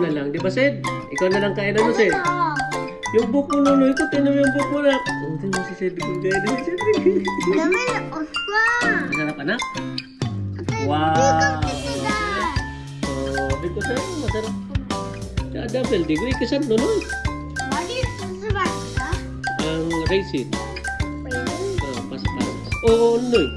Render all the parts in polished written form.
na lang. Di ba, Sid? Ikaw na lang kain ano, Sid? Yung book mo, Nonoy ko. Tinan mo yung book mo na. Oh, tinan mo si Sid. Kung kain na si Sid. Dami na oswa. Masarap, anak? Wow! Sabi ko sa'yo, masarap. Sa double D, gawin ka saan, Nonoy? What is this? Ang raisin. Wait. Pas-pas. Oo, Nonoy.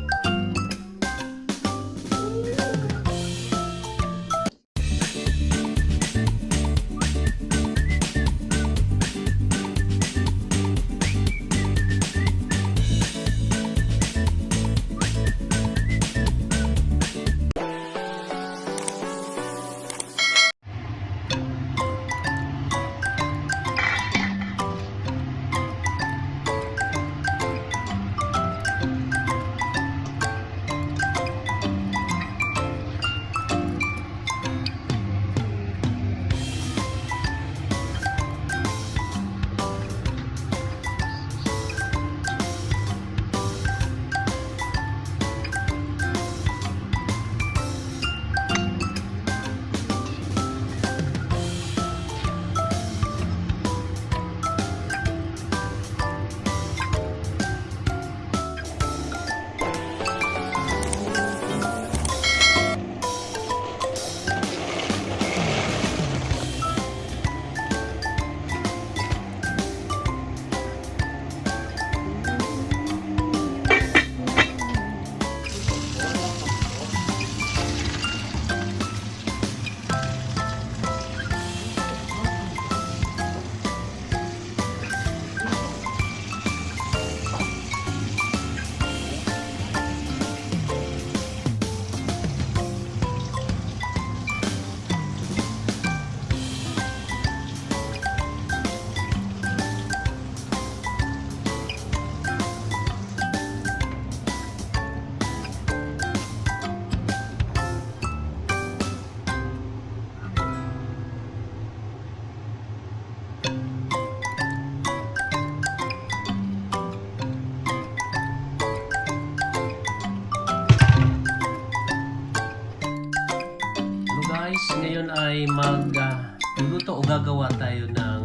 Ngayon ay magluluto o gagawa tayo ng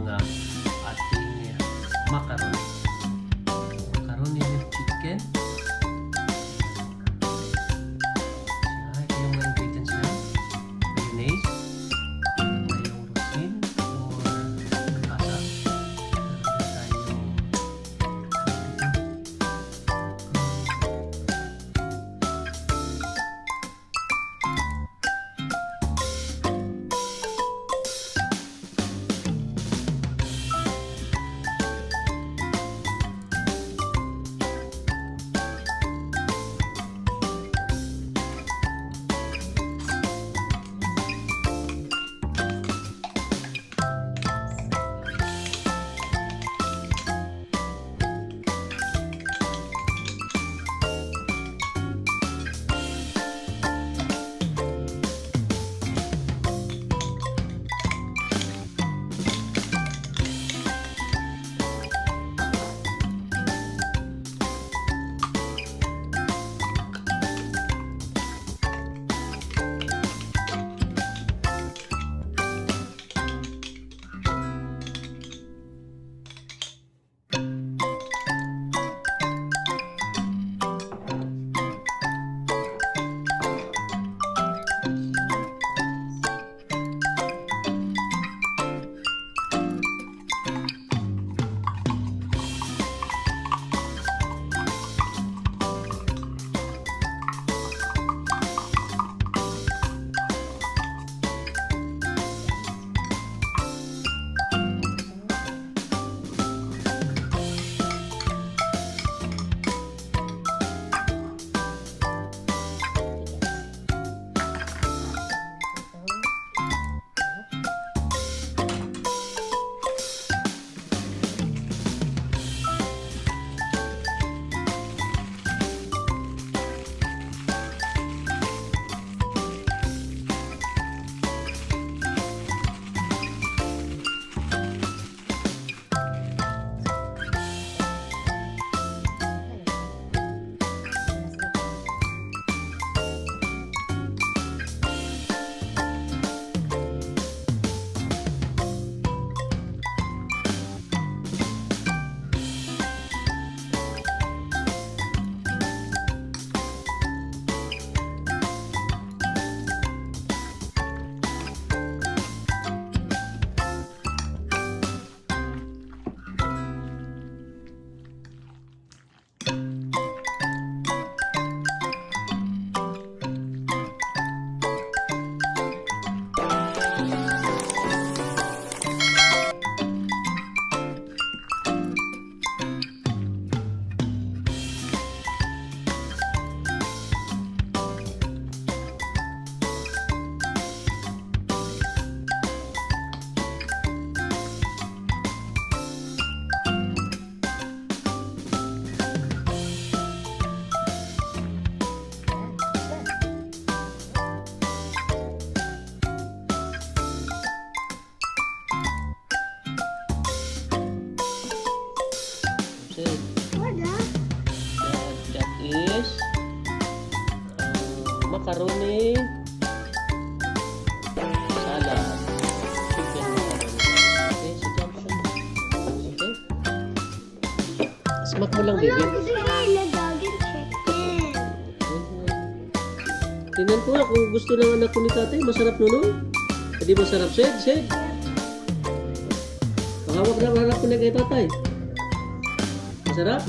ating macaroni. Macaroni with chicken. Ito yung mga ingredients na. Mayonnaise. Mayong rosin or asa. Meron tayong may salad. Chicken na salad. Okay, sit down pa lang. Okay. Smack mo lang, baby. Wala, gusto ko ilagagin chicken. Tingnan ko nga kung gusto ng anak ko ni tatay. Masarap nun. Hindi masarap, Sid. Hawak na harap ko na kay tatay. Masarap?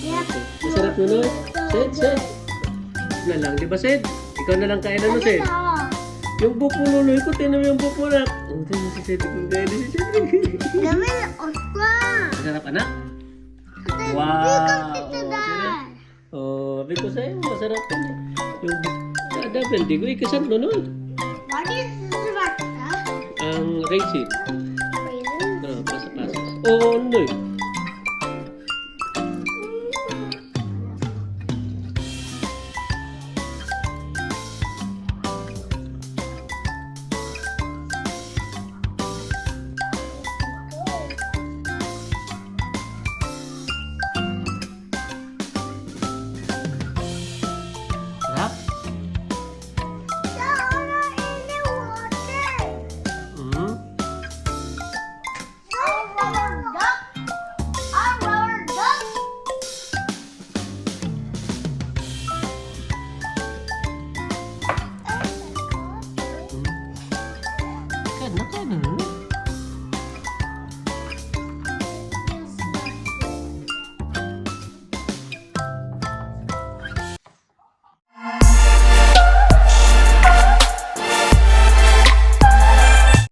Yep. Masarap nun. Sid. Na lang, di ba, Sid? Ikaw na lang kain ano, Sid? Yung buhok mo, Nunoy ko. Tingnan mo yung buhok mo, anak. Tingnan mo si Sid. Kung kaya din si Sid. Namin oswa. Masarap, anak? Wow. Oh, sabi ko sa'yo, masarap yan eh. Yung double, di ko ikasap nun. What is this? Ang raisin. Raisin. Pasa. Oo, ano eh.